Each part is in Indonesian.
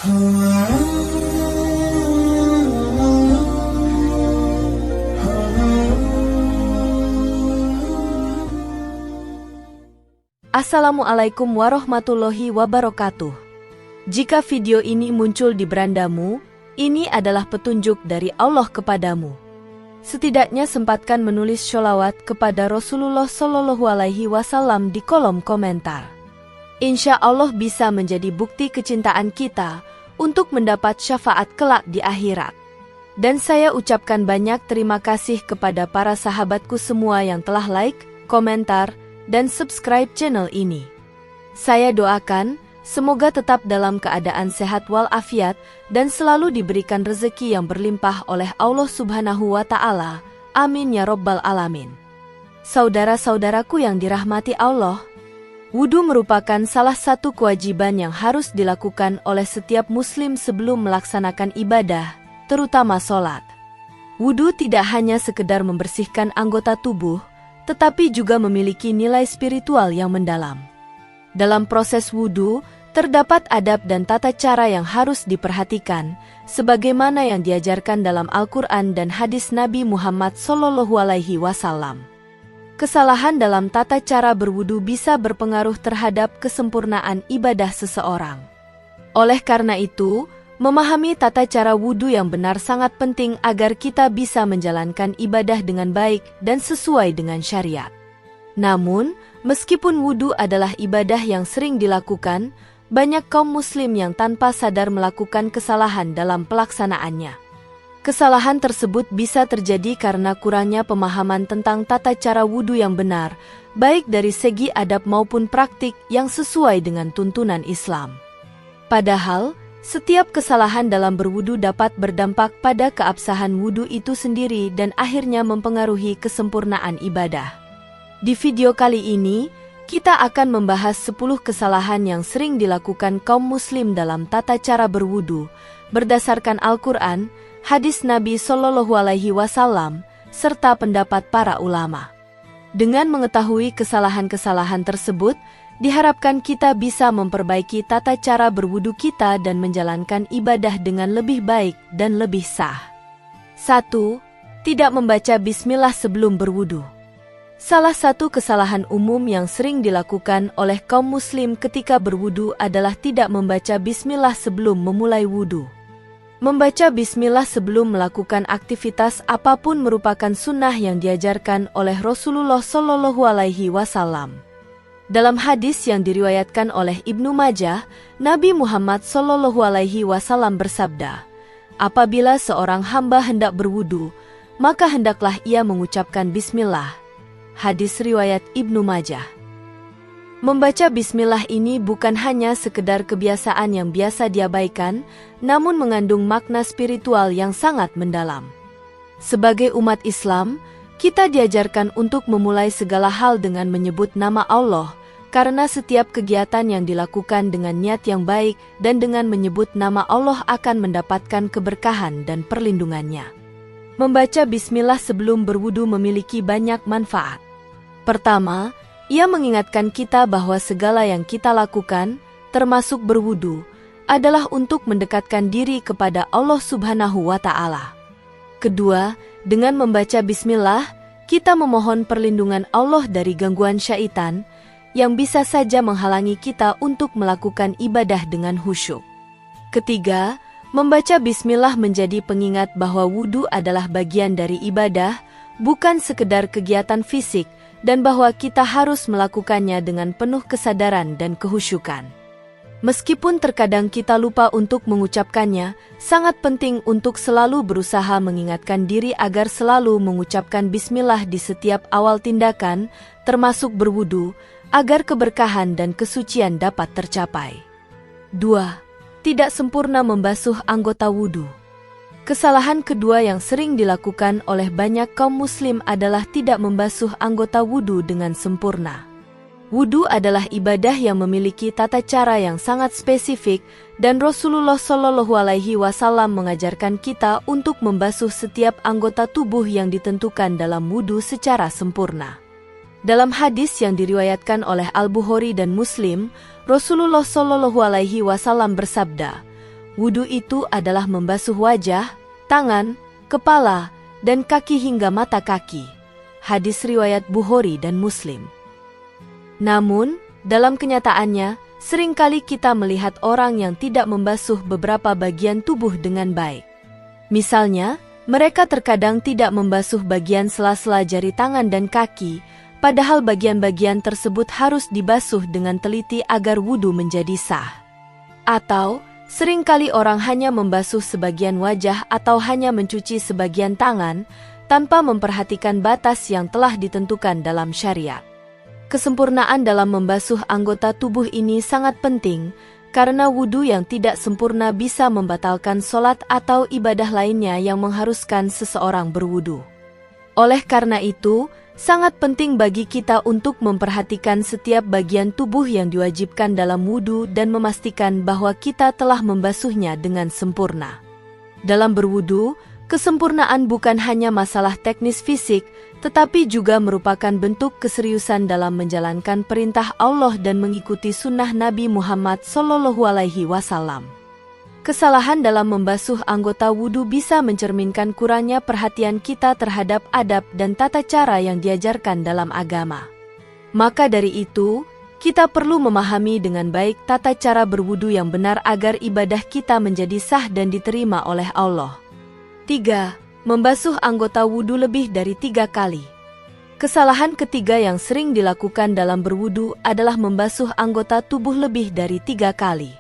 Assalamualaikum warahmatullahi wabarakatuh. Jika video ini muncul di berandamu, ini adalah petunjuk dari Allah kepadamu. Setidaknya sempatkan menulis sholawat kepada Rasulullah Shallallahu Alaihi Wasallam di kolom komentar. Insya Allah bisa menjadi bukti kecintaan kita untuk mendapat syafaat kelak di akhirat. Dan saya ucapkan banyak terima kasih kepada para sahabatku semua yang telah like, komentar, dan subscribe channel ini. Saya doakan, semoga tetap dalam keadaan sehat walafiat dan selalu diberikan rezeki yang berlimpah oleh Allah Subhanahu wa Ta'ala. Amin ya Rabbal Alamin. Saudara-saudaraku yang dirahmati Allah, wudu merupakan salah satu kewajiban yang harus dilakukan oleh setiap muslim sebelum melaksanakan ibadah, terutama sholat. Wudu tidak hanya sekedar membersihkan anggota tubuh, tetapi juga memiliki nilai spiritual yang mendalam. Dalam proses wudu, terdapat adab dan tata cara yang harus diperhatikan, sebagaimana yang diajarkan dalam Al-Quran dan hadis Nabi Muhammad SAW. Kesalahan dalam tata cara berwudu bisa berpengaruh terhadap kesempurnaan ibadah seseorang. Oleh karena itu, memahami tata cara wudu yang benar sangat penting agar kita bisa menjalankan ibadah dengan baik dan sesuai dengan syariat. Namun, meskipun wudu adalah ibadah yang sering dilakukan, banyak kaum muslim yang tanpa sadar melakukan kesalahan dalam pelaksanaannya. Kesalahan tersebut bisa terjadi karena kurangnya pemahaman tentang tata cara wudu yang benar, baik dari segi adab maupun praktik yang sesuai dengan tuntunan Islam. Padahal, setiap kesalahan dalam berwudu dapat berdampak pada keabsahan wudu itu sendiri dan akhirnya mempengaruhi kesempurnaan ibadah. Di video kali ini, kita akan membahas 10 kesalahan yang sering dilakukan kaum muslim dalam tata cara berwudu, berdasarkan Al-Quran, hadis Nabi Shallallahu Alaihi Wasallam, serta pendapat para ulama. Dengan mengetahui kesalahan-kesalahan tersebut, diharapkan kita bisa memperbaiki tata cara berwudu kita dan menjalankan ibadah dengan lebih baik dan lebih sah. 1. Tidak membaca bismillah sebelum berwudu. Salah satu kesalahan umum yang sering dilakukan oleh kaum muslim ketika berwudu adalah tidak membaca bismillah sebelum memulai wudu. Membaca bismillah sebelum melakukan aktivitas apapun merupakan sunnah yang diajarkan oleh Rasulullah Shallallahu Alaihi Wasallam. Dalam hadis yang diriwayatkan oleh Ibnu Majah, Nabi Muhammad Shallallahu Alaihi Wasallam bersabda, "Apabila seorang hamba hendak berwudu, maka hendaklah ia mengucapkan bismillah." Hadis riwayat Ibnu Majah. Membaca bismillah ini bukan hanya sekedar kebiasaan yang biasa diabaikan, namun mengandung makna spiritual yang sangat mendalam. Sebagai umat Islam, kita diajarkan untuk memulai segala hal dengan menyebut nama Allah, karena setiap kegiatan yang dilakukan dengan niat yang baik dan dengan menyebut nama Allah akan mendapatkan keberkahan dan perlindungannya. Membaca bismillah sebelum berwudu memiliki banyak manfaat. Pertama, ia mengingatkan kita bahwa segala yang kita lakukan, termasuk berwudu, adalah untuk mendekatkan diri kepada Allah Subhanahu wa Ta'ala. Kedua, dengan membaca bismillah, kita memohon perlindungan Allah dari gangguan syaitan, yang bisa saja menghalangi kita untuk melakukan ibadah dengan khusyuk. Ketiga, membaca bismillah menjadi pengingat bahwa wudu adalah bagian dari ibadah, bukan sekedar kegiatan fisik, dan bahwa kita harus melakukannya dengan penuh kesadaran dan kehusyukan. Meskipun terkadang kita lupa untuk mengucapkannya, sangat penting untuk selalu berusaha mengingatkan diri agar selalu mengucapkan bismillah di setiap awal tindakan, termasuk berwudu, agar keberkahan dan kesucian dapat tercapai. 2. Tidak sempurna membasuh anggota wudu. Kesalahan kedua yang sering dilakukan oleh banyak kaum muslim adalah tidak membasuh anggota wudu dengan sempurna. Wudu adalah ibadah yang memiliki tata cara yang sangat spesifik dan Rasulullah Shallallahu Alaihi Wasallam mengajarkan kita untuk membasuh setiap anggota tubuh yang ditentukan dalam wudu secara sempurna. Dalam hadis yang diriwayatkan oleh Al-Bukhari dan Muslim, Rasulullah Shallallahu Alaihi Wasallam bersabda, Wudu itu adalah membasuh wajah, tangan, kepala, dan kaki hingga mata kaki. Hadis riwayat Bukhari dan Muslim. Namun, dalam kenyataannya, seringkali kita melihat orang yang tidak membasuh beberapa bagian tubuh dengan baik. Misalnya, mereka terkadang tidak membasuh bagian sela-sela jari tangan dan kaki, padahal bagian-bagian tersebut harus dibasuh dengan teliti agar wudu menjadi sah. Atau, seringkali orang hanya membasuh sebagian wajah atau hanya mencuci sebagian tangan, tanpa memperhatikan batas yang telah ditentukan dalam syariat. Kesempurnaan dalam membasuh anggota tubuh ini sangat penting, karena wudu yang tidak sempurna bisa membatalkan sholat atau ibadah lainnya yang mengharuskan seseorang berwudu. Oleh karena itu, sangat penting bagi kita untuk memperhatikan setiap bagian tubuh yang diwajibkan dalam wudu dan memastikan bahwa kita telah membasuhnya dengan sempurna. Dalam berwudu, kesempurnaan bukan hanya masalah teknis fisik, tetapi juga merupakan bentuk keseriusan dalam menjalankan perintah Allah dan mengikuti sunnah Nabi Muhammad SAW. Kesalahan dalam membasuh anggota wudu bisa mencerminkan kurangnya perhatian kita terhadap adab dan tata cara yang diajarkan dalam agama. Maka dari itu, kita perlu memahami dengan baik tata cara berwudu yang benar agar ibadah kita menjadi sah dan diterima oleh Allah. 3. Membasuh anggota wudu lebih dari 3 kali. Kesalahan ketiga yang sering dilakukan dalam berwudu adalah membasuh anggota tubuh lebih dari 3 kali.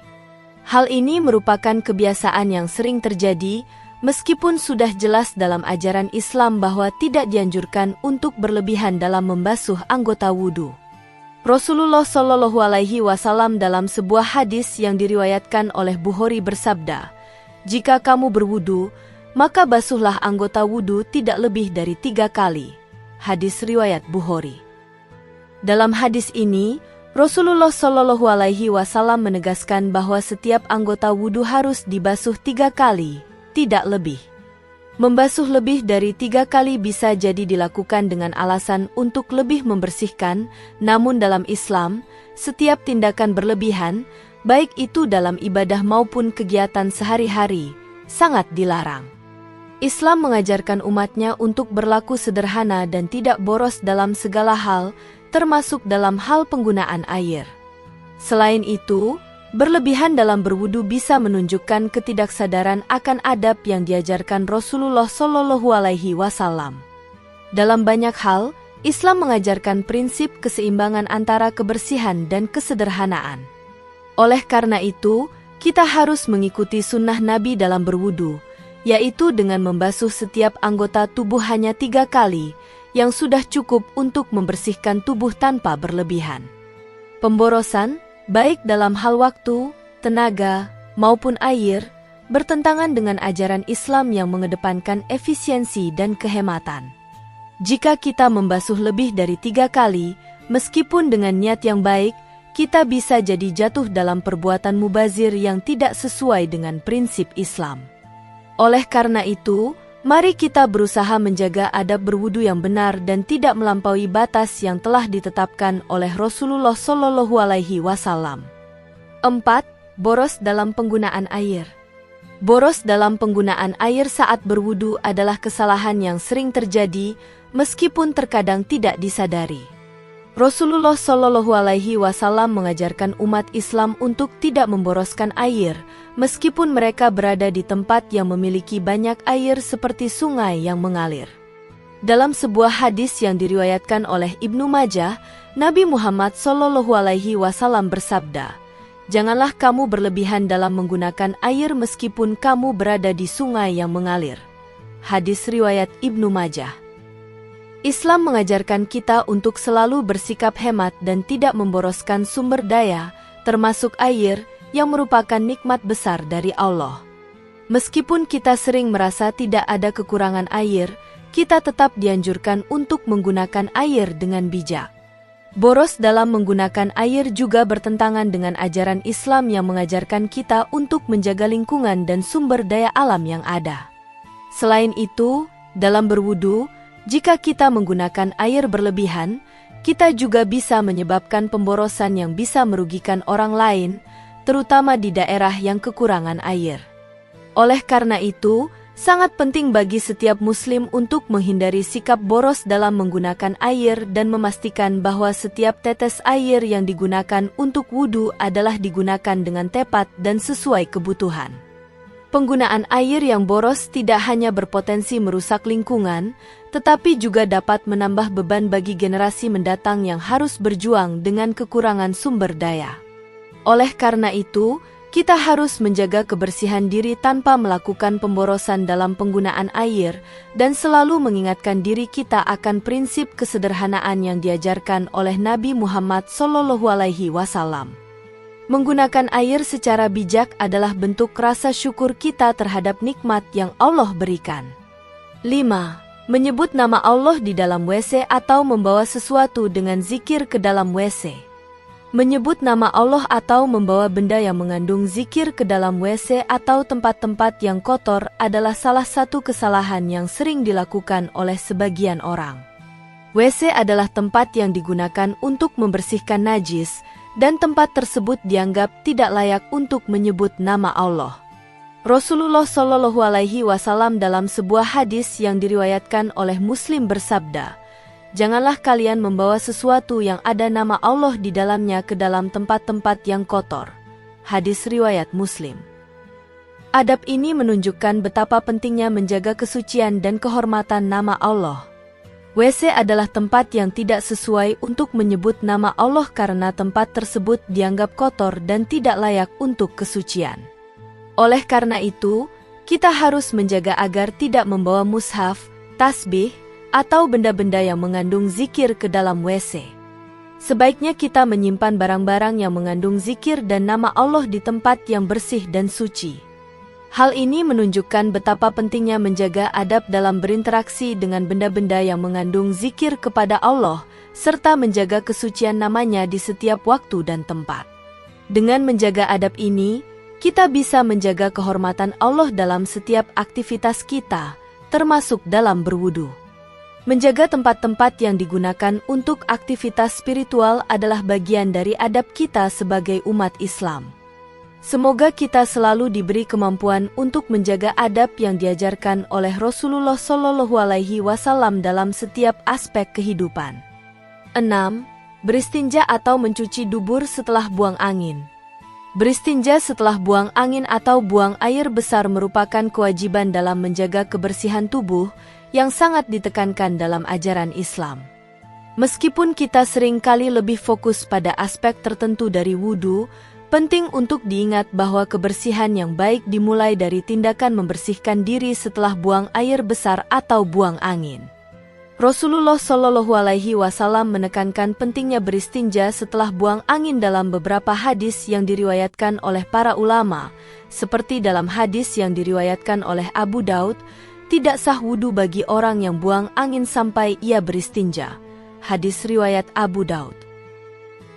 Hal ini merupakan kebiasaan yang sering terjadi, meskipun sudah jelas dalam ajaran Islam bahwa tidak dianjurkan untuk berlebihan dalam membasuh anggota wudu. Rasulullah SAW dalam sebuah hadis yang diriwayatkan oleh Bukhari bersabda, "Jika kamu berwudu, maka basuhlah anggota wudu tidak lebih dari 3 kali." Hadis riwayat Bukhari. Dalam hadis ini, Rasulullah SAW menegaskan bahwa setiap anggota wudu harus dibasuh 3 kali, tidak lebih. Membasuh lebih dari 3 kali bisa jadi dilakukan dengan alasan untuk lebih membersihkan, namun dalam Islam, setiap tindakan berlebihan, baik itu dalam ibadah maupun kegiatan sehari-hari, sangat dilarang. Islam mengajarkan umatnya untuk berlaku sederhana dan tidak boros dalam segala hal, termasuk dalam hal penggunaan air. Selain itu, berlebihan dalam berwudu bisa menunjukkan ketidaksadaran akan adab yang diajarkan Rasulullah SAW. Dalam banyak hal, Islam mengajarkan prinsip keseimbangan antara kebersihan dan kesederhanaan. Oleh karena itu, kita harus mengikuti sunnah Nabi dalam berwudu, yaitu dengan membasuh setiap anggota tubuh hanya 3 kali, yang sudah cukup untuk membersihkan tubuh tanpa berlebihan. Pemborosan, baik dalam hal waktu, tenaga, maupun air, bertentangan dengan ajaran Islam yang mengedepankan efisiensi dan kehematan. Jika kita membasuh lebih dari 3 kali, meskipun dengan niat yang baik, kita bisa jadi jatuh dalam perbuatan mubazir yang tidak sesuai dengan prinsip Islam. Oleh karena itu, mari kita berusaha menjaga adab berwudu yang benar dan tidak melampaui batas yang telah ditetapkan oleh Rasulullah SAW. 4. Boros dalam penggunaan air. Boros dalam penggunaan air saat berwudu adalah kesalahan yang sering terjadi, meskipun terkadang tidak disadari. Rasulullah SAW mengajarkan umat Islam untuk tidak memboroskan air, meskipun mereka berada di tempat yang memiliki banyak air seperti sungai yang mengalir. Dalam sebuah hadis yang diriwayatkan oleh Ibnu Majah, Nabi Muhammad SAW bersabda, "Janganlah kamu berlebihan dalam menggunakan air meskipun kamu berada di sungai yang mengalir." Hadis riwayat Ibnu Majah. Islam mengajarkan kita untuk selalu bersikap hemat dan tidak memboroskan sumber daya, termasuk air, yang merupakan nikmat besar dari Allah. Meskipun kita sering merasa tidak ada kekurangan air, kita tetap dianjurkan untuk menggunakan air dengan bijak. Boros dalam menggunakan air juga bertentangan dengan ajaran Islam yang mengajarkan kita untuk menjaga lingkungan dan sumber daya alam yang ada. Selain itu, dalam berwudu, jika kita menggunakan air berlebihan, kita juga bisa menyebabkan pemborosan yang bisa merugikan orang lain, terutama di daerah yang kekurangan air. Oleh karena itu, sangat penting bagi setiap muslim untuk menghindari sikap boros dalam menggunakan air dan memastikan bahwa setiap tetes air yang digunakan untuk wudhu adalah digunakan dengan tepat dan sesuai kebutuhan. Penggunaan air yang boros tidak hanya berpotensi merusak lingkungan, tetapi juga dapat menambah beban bagi generasi mendatang yang harus berjuang dengan kekurangan sumber daya. Oleh karena itu, kita harus menjaga kebersihan diri tanpa melakukan pemborosan dalam penggunaan air dan selalu mengingatkan diri kita akan prinsip kesederhanaan yang diajarkan oleh Nabi Muhammad SAW. Menggunakan air secara bijak adalah bentuk rasa syukur kita terhadap nikmat yang Allah berikan. 5. Menyebut nama Allah di dalam WC atau membawa sesuatu dengan zikir ke dalam WC. Menyebut nama Allah atau membawa benda yang mengandung zikir ke dalam WC atau tempat-tempat yang kotor adalah salah satu kesalahan yang sering dilakukan oleh sebagian orang. WC adalah tempat yang digunakan untuk membersihkan najis, dan tempat tersebut dianggap tidak layak untuk menyebut nama Allah. Rasulullah SAW dalam sebuah hadis yang diriwayatkan oleh Muslim bersabda, "Janganlah kalian membawa sesuatu yang ada nama Allah di dalamnya ke dalam tempat-tempat yang kotor." Hadis riwayat Muslim. Adab ini menunjukkan betapa pentingnya menjaga kesucian dan kehormatan nama Allah. WC adalah tempat yang tidak sesuai untuk menyebut nama Allah karena tempat tersebut dianggap kotor dan tidak layak untuk kesucian. Oleh karena itu, kita harus menjaga agar tidak membawa mushaf, tasbih, atau benda-benda yang mengandung zikir ke dalam WC. Sebaiknya kita menyimpan barang-barang yang mengandung zikir dan nama Allah di tempat yang bersih dan suci. Hal ini menunjukkan betapa pentingnya menjaga adab dalam berinteraksi dengan benda-benda yang mengandung zikir kepada Allah, serta menjaga kesucian namanya di setiap waktu dan tempat. Dengan menjaga adab ini, kita bisa menjaga kehormatan Allah dalam setiap aktivitas kita, termasuk dalam berwudu. Menjaga tempat-tempat yang digunakan untuk aktivitas spiritual adalah bagian dari adab kita sebagai umat Islam. Semoga kita selalu diberi kemampuan untuk menjaga adab yang diajarkan oleh Rasulullah SAW dalam setiap aspek kehidupan. 6. Beristinja atau mencuci dubur setelah buang angin. Beristinja setelah buang angin atau buang air besar merupakan kewajiban dalam menjaga kebersihan tubuh yang sangat ditekankan dalam ajaran Islam. Meskipun kita sering kali lebih fokus pada aspek tertentu dari wudu, penting untuk diingat bahwa kebersihan yang baik dimulai dari tindakan membersihkan diri setelah buang air besar atau buang angin. Rasulullah SAW menekankan pentingnya beristinja setelah buang angin dalam beberapa hadis yang diriwayatkan oleh para ulama, seperti dalam hadis yang diriwayatkan oleh Abu Daud, tidak sah wudu bagi orang yang buang angin sampai ia beristinja. Hadis riwayat Abu Daud.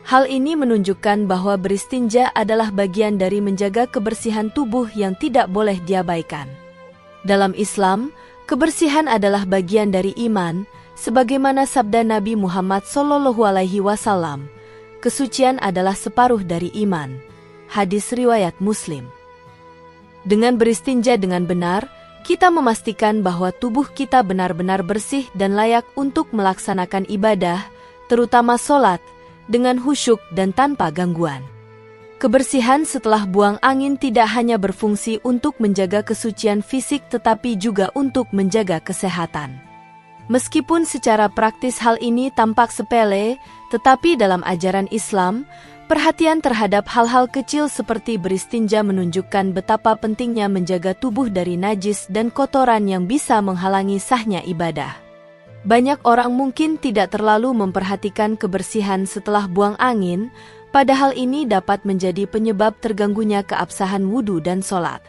Hal ini menunjukkan bahwa beristinja adalah bagian dari menjaga kebersihan tubuh yang tidak boleh diabaikan. Dalam Islam, kebersihan adalah bagian dari iman, sebagaimana sabda Nabi Muhammad SAW, "Kesucian adalah separuh dari iman." Hadis riwayat Muslim. Dengan beristinja dengan benar, kita memastikan bahwa tubuh kita benar-benar bersih dan layak untuk melaksanakan ibadah, terutama sholat, dengan khusyuk dan tanpa gangguan. Kebersihan setelah buang angin tidak hanya berfungsi untuk menjaga kesucian fisik tetapi juga untuk menjaga kesehatan. Meskipun secara praktis hal ini tampak sepele, tetapi dalam ajaran Islam, perhatian terhadap hal-hal kecil seperti beristinja menunjukkan betapa pentingnya menjaga tubuh dari najis dan kotoran yang bisa menghalangi sahnya ibadah. Banyak orang mungkin tidak terlalu memperhatikan kebersihan setelah buang angin, padahal ini dapat menjadi penyebab terganggunya keabsahan wudu dan sholat.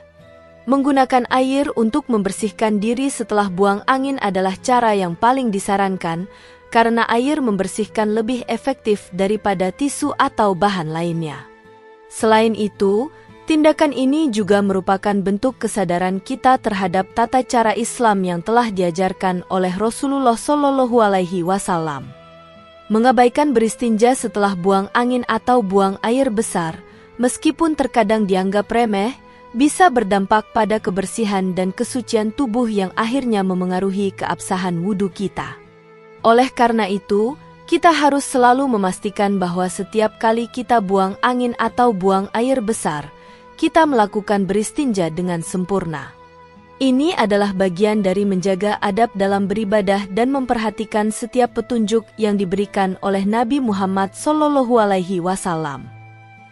Menggunakan air untuk membersihkan diri setelah buang angin adalah cara yang paling disarankan, karena air membersihkan lebih efektif daripada tisu atau bahan lainnya. Selain itu, tindakan ini juga merupakan bentuk kesadaran kita terhadap tata cara Islam yang telah diajarkan oleh Rasulullah SAW. Mengabaikan beristinja setelah buang angin atau buang air besar meskipun terkadang dianggap remeh, bisa berdampak pada kebersihan dan kesucian tubuh yang akhirnya memengaruhi keabsahan wudu kita. Oleh karena itu, kita harus selalu memastikan bahwa setiap kali kita buang angin atau buang air besar, kita melakukan beristinja dengan sempurna. Ini adalah bagian dari menjaga adab dalam beribadah dan memperhatikan setiap petunjuk yang diberikan oleh Nabi Muhammad SAW.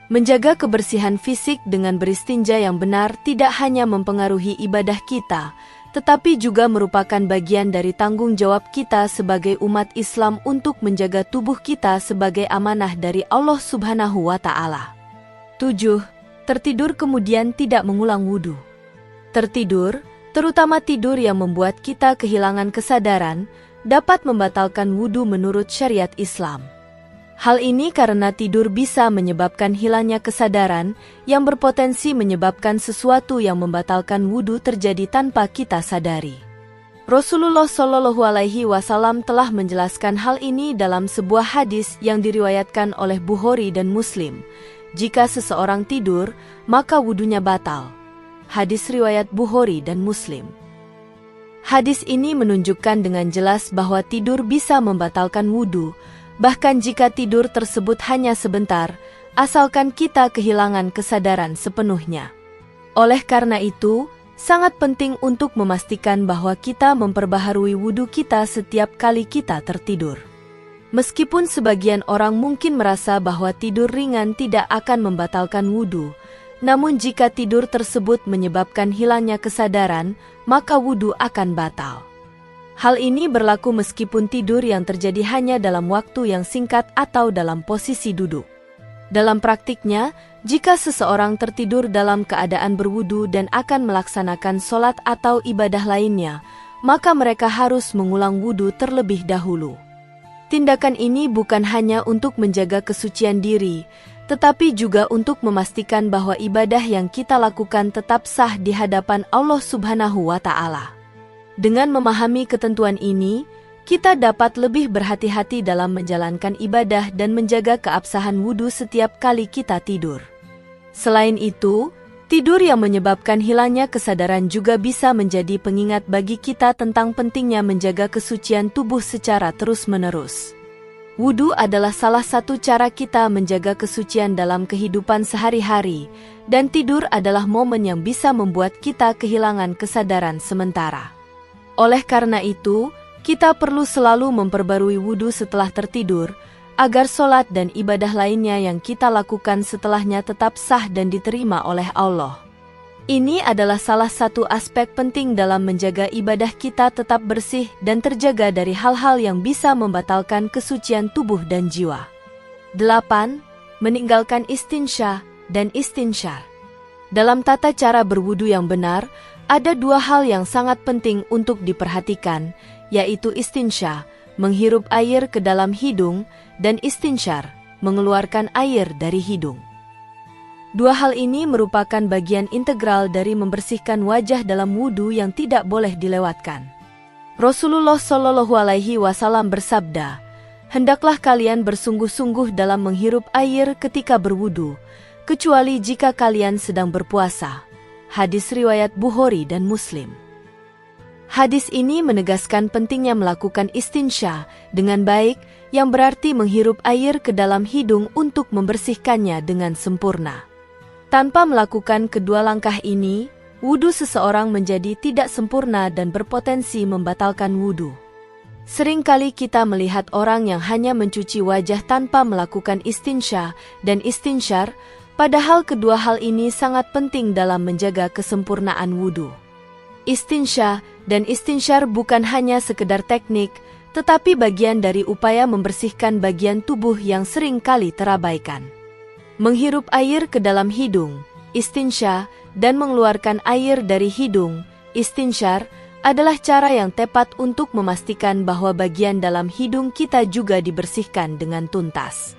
Menjaga kebersihan fisik dengan beristinja yang benar tidak hanya mempengaruhi ibadah kita, tetapi juga merupakan bagian dari tanggung jawab kita sebagai umat Islam untuk menjaga tubuh kita sebagai amanah dari Allah Subhanahu wa Ta'ala. 7. Tertidur kemudian tidak mengulang wudu. Tertidur, terutama tidur yang membuat kita kehilangan kesadaran, dapat membatalkan wudu menurut syariat Islam. Hal ini karena tidur bisa menyebabkan hilangnya kesadaran yang berpotensi menyebabkan sesuatu yang membatalkan wudu terjadi tanpa kita sadari. Rasulullah SAW telah menjelaskan hal ini dalam sebuah hadis yang diriwayatkan oleh Bukhari dan Muslim. Jika seseorang tidur, maka wudunya batal. Hadis riwayat Bukhari dan Muslim. Hadis ini menunjukkan dengan jelas bahwa tidur bisa membatalkan wudu, bahkan jika tidur tersebut hanya sebentar, asalkan kita kehilangan kesadaran sepenuhnya. Oleh karena itu, sangat penting untuk memastikan bahwa kita memperbaharui wudu kita setiap kali kita tertidur. Meskipun sebagian orang mungkin merasa bahwa tidur ringan tidak akan membatalkan wudu, namun jika tidur tersebut menyebabkan hilangnya kesadaran, maka wudu akan batal. Hal ini berlaku meskipun tidur yang terjadi hanya dalam waktu yang singkat atau dalam posisi duduk. Dalam praktiknya, jika seseorang tertidur dalam keadaan berwudu dan akan melaksanakan sholat atau ibadah lainnya, maka mereka harus mengulang wudu terlebih dahulu. Tindakan ini bukan hanya untuk menjaga kesucian diri, tetapi juga untuk memastikan bahwa ibadah yang kita lakukan tetap sah di hadapan Allah Subhanahu wa Ta'ala. Dengan memahami ketentuan ini, kita dapat lebih berhati-hati dalam menjalankan ibadah dan menjaga keabsahan wudu setiap kali kita tidur. Selain itu, tidur yang menyebabkan hilangnya kesadaran juga bisa menjadi pengingat bagi kita tentang pentingnya menjaga kesucian tubuh secara terus-menerus. Wudu adalah salah satu cara kita menjaga kesucian dalam kehidupan sehari-hari, dan tidur adalah momen yang bisa membuat kita kehilangan kesadaran sementara. Oleh karena itu, kita perlu selalu memperbarui wudu setelah tertidur, agar sholat dan ibadah lainnya yang kita lakukan setelahnya tetap sah dan diterima oleh Allah. Ini adalah salah satu aspek penting dalam menjaga ibadah kita tetap bersih dan terjaga dari hal-hal yang bisa membatalkan kesucian tubuh dan jiwa. 8. Meninggalkan istinsya dan istinsyar. Dalam tata cara berwudu yang benar, ada dua hal yang sangat penting untuk diperhatikan, yaitu istinsya, menghirup air ke dalam hidung, dan istinsyar, mengeluarkan air dari hidung. Dua hal ini merupakan bagian integral dari membersihkan wajah dalam wudu yang tidak boleh dilewatkan. Rasulullah SAW bersabda, "Hendaklah kalian bersungguh-sungguh dalam menghirup air ketika berwudu, kecuali jika kalian sedang berpuasa." Hadis riwayat Bukhari dan Muslim. Hadis ini menegaskan pentingnya melakukan istinsya dengan baik, yang berarti menghirup air ke dalam hidung untuk membersihkannya dengan sempurna. Tanpa melakukan kedua langkah ini, wudu seseorang menjadi tidak sempurna dan berpotensi membatalkan wudu. Seringkali kita melihat orang yang hanya mencuci wajah tanpa melakukan istinsya dan istinsyar, padahal kedua hal ini sangat penting dalam menjaga kesempurnaan wudu. Istinsya dan istinsyar bukan hanya sekedar teknik, tetapi bagian dari upaya membersihkan bagian tubuh yang sering kali terabaikan. Menghirup air ke dalam hidung, istinsya, dan mengeluarkan air dari hidung, istinsyar, adalah cara yang tepat untuk memastikan bahwa bagian dalam hidung kita juga dibersihkan dengan tuntas.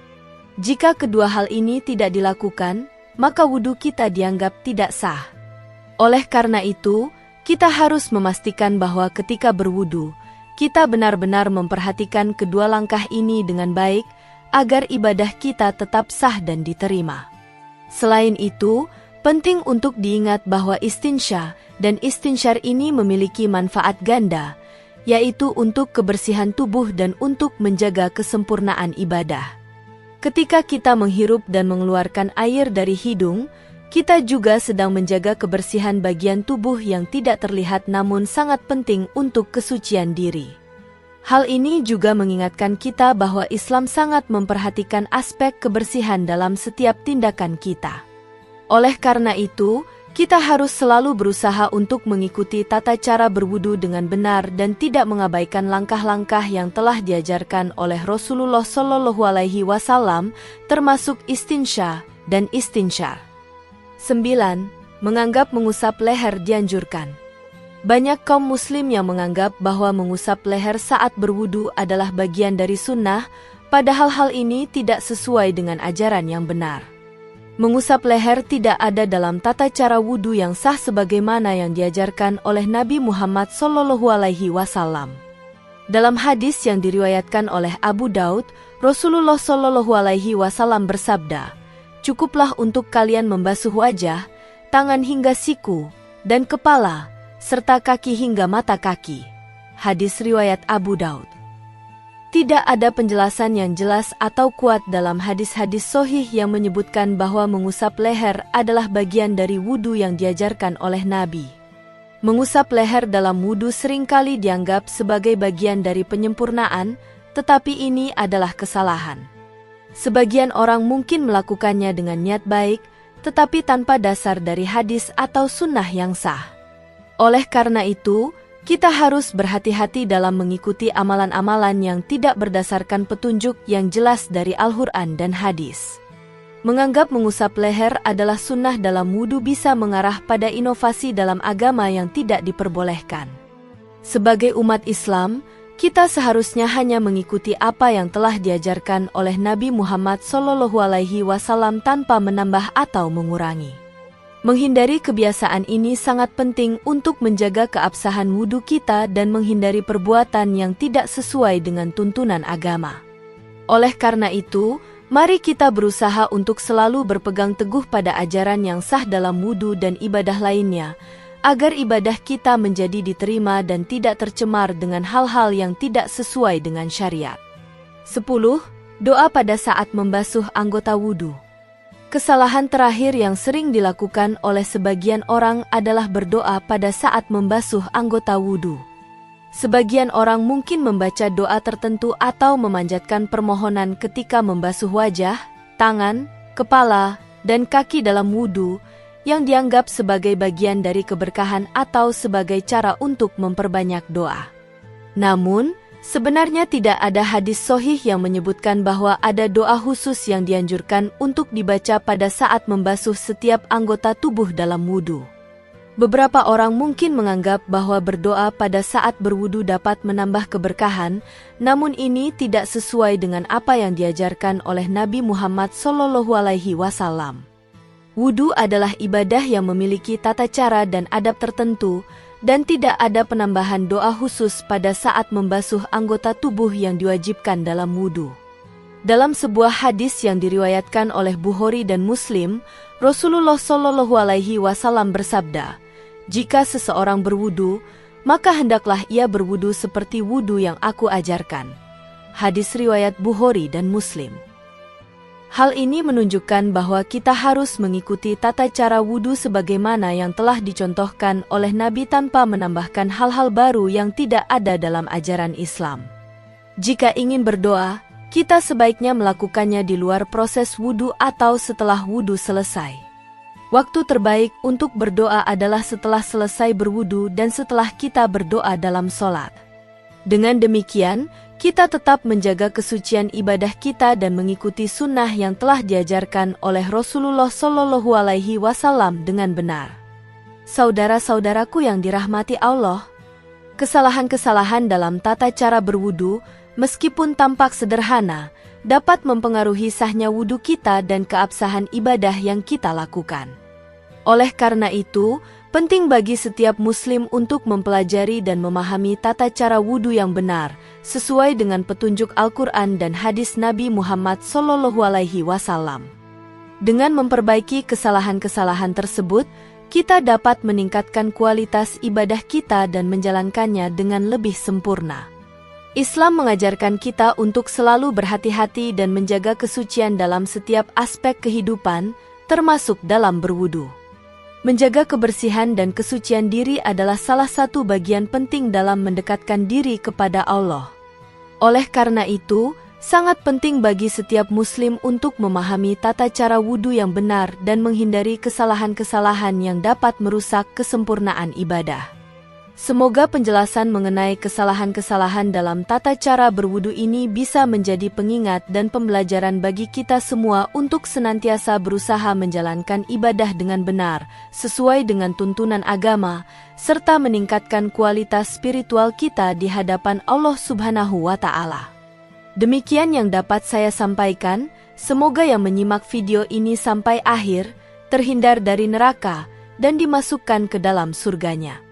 Jika kedua hal ini tidak dilakukan, maka wudu kita dianggap tidak sah. Oleh karena itu, kita harus memastikan bahwa ketika berwudu, kita benar-benar memperhatikan kedua langkah ini dengan baik, agar ibadah kita tetap sah dan diterima. Selain itu, penting untuk diingat bahwa istinsya dan istinsyar ini memiliki manfaat ganda, yaitu untuk kebersihan tubuh dan untuk menjaga kesempurnaan ibadah. Ketika kita menghirup dan mengeluarkan air dari hidung, kita juga sedang menjaga kebersihan bagian tubuh yang tidak terlihat namun sangat penting untuk kesucian diri. Hal ini juga mengingatkan kita bahwa Islam sangat memperhatikan aspek kebersihan dalam setiap tindakan kita. Oleh karena itu, kita harus selalu berusaha untuk mengikuti tata cara berwudu dengan benar dan tidak mengabaikan langkah-langkah yang telah diajarkan oleh Rasulullah SAW, termasuk istinsya dan istinsyar. 9. Menganggap mengusap leher dianjurkan. Banyak kaum muslim yang menganggap bahwa mengusap leher saat berwudu adalah bagian dari sunnah, padahal hal ini tidak sesuai dengan ajaran yang benar. Mengusap leher tidak ada dalam tata cara wudu yang sah sebagaimana yang diajarkan oleh Nabi Muhammad SAW. Dalam hadis yang diriwayatkan oleh Abu Daud, Rasulullah SAW bersabda, "Cukuplah untuk kalian membasuh wajah, tangan hingga siku, dan kepala, serta kaki hingga mata kaki." Hadis riwayat Abu Daud. Tidak ada penjelasan yang jelas atau kuat dalam hadis-hadis sahih yang menyebutkan bahwa mengusap leher adalah bagian dari wudu yang diajarkan oleh Nabi. Mengusap leher dalam wudu seringkali dianggap sebagai bagian dari penyempurnaan, tetapi ini adalah kesalahan. Sebagian orang mungkin melakukannya dengan niat baik, tetapi tanpa dasar dari hadis atau sunnah yang sah. Oleh karena itu, kita harus berhati-hati dalam mengikuti amalan-amalan yang tidak berdasarkan petunjuk yang jelas dari Al-Quran dan hadis. Menganggap mengusap leher adalah sunnah dalam wudu bisa mengarah pada inovasi dalam agama yang tidak diperbolehkan. Sebagai umat Islam, kita seharusnya hanya mengikuti apa yang telah diajarkan oleh Nabi Muhammad SAW tanpa menambah atau mengurangi. Menghindari kebiasaan ini sangat penting untuk menjaga keabsahan wudu kita dan menghindari perbuatan yang tidak sesuai dengan tuntunan agama. Oleh karena itu, mari kita berusaha untuk selalu berpegang teguh pada ajaran yang sah dalam wudu dan ibadah lainnya, agar ibadah kita menjadi diterima dan tidak tercemar dengan hal-hal yang tidak sesuai dengan syariat. 10. Doa pada saat membasuh anggota wudu. Kesalahan terakhir yang sering dilakukan oleh sebagian orang adalah berdoa pada saat membasuh anggota wudu. Sebagian orang mungkin membaca doa tertentu atau memanjatkan permohonan ketika membasuh wajah, tangan, kepala, dan kaki dalam wudu, yang dianggap sebagai bagian dari keberkahan atau sebagai cara untuk memperbanyak doa. Namun, sebenarnya tidak ada hadis sahih yang menyebutkan bahwa ada doa khusus yang dianjurkan untuk dibaca pada saat membasuh setiap anggota tubuh dalam wudu. Beberapa orang mungkin menganggap bahwa berdoa pada saat berwudu dapat menambah keberkahan, namun ini tidak sesuai dengan apa yang diajarkan oleh Nabi Muhammad SAW. Wudu adalah ibadah yang memiliki tata cara dan adab tertentu, dan tidak ada penambahan doa khusus pada saat membasuh anggota tubuh yang diwajibkan dalam wudu. Dalam sebuah hadis yang diriwayatkan oleh Bukhari dan Muslim, Rasulullah SAW bersabda, "Jika seseorang berwudu, maka hendaklah ia berwudu seperti wudu yang aku ajarkan." Hadis riwayat Bukhari dan Muslim. Hal ini menunjukkan bahwa kita harus mengikuti tata cara wudu sebagaimana yang telah dicontohkan oleh Nabi tanpa menambahkan hal-hal baru yang tidak ada dalam ajaran Islam. Jika ingin berdoa, kita sebaiknya melakukannya di luar proses wudu atau setelah wudu selesai. Waktu terbaik untuk berdoa adalah setelah selesai berwudu dan setelah kita berdoa dalam sholat. Dengan demikian, kita tetap menjaga kesucian ibadah kita dan mengikuti sunnah yang telah diajarkan oleh Rasulullah SAW dengan benar. Saudara-saudaraku yang dirahmati Allah, kesalahan-kesalahan dalam tata cara berwudu, meskipun tampak sederhana, dapat mempengaruhi sahnya wudu kita dan keabsahan ibadah yang kita lakukan. Oleh karena itu, penting bagi setiap muslim untuk mempelajari dan memahami tata cara wudu yang benar, sesuai dengan petunjuk Al-Quran dan hadis Nabi Muhammad SAW. Dengan memperbaiki kesalahan-kesalahan tersebut, kita dapat meningkatkan kualitas ibadah kita dan menjalankannya dengan lebih sempurna. Islam mengajarkan kita untuk selalu berhati-hati dan menjaga kesucian dalam setiap aspek kehidupan, termasuk dalam berwudu. Menjaga kebersihan dan kesucian diri adalah salah satu bagian penting dalam mendekatkan diri kepada Allah. Oleh karena itu, sangat penting bagi setiap muslim untuk memahami tata cara wudu yang benar dan menghindari kesalahan-kesalahan yang dapat merusak kesempurnaan ibadah. Semoga penjelasan mengenai kesalahan-kesalahan dalam tata cara berwudu ini bisa menjadi pengingat dan pembelajaran bagi kita semua untuk senantiasa berusaha menjalankan ibadah dengan benar, sesuai dengan tuntunan agama, serta meningkatkan kualitas spiritual kita di hadapan Allah Subhanahu wa Ta'ala. Demikian yang dapat saya sampaikan. Semoga yang menyimak video ini sampai akhir terhindar dari neraka dan dimasukkan ke dalam surganya.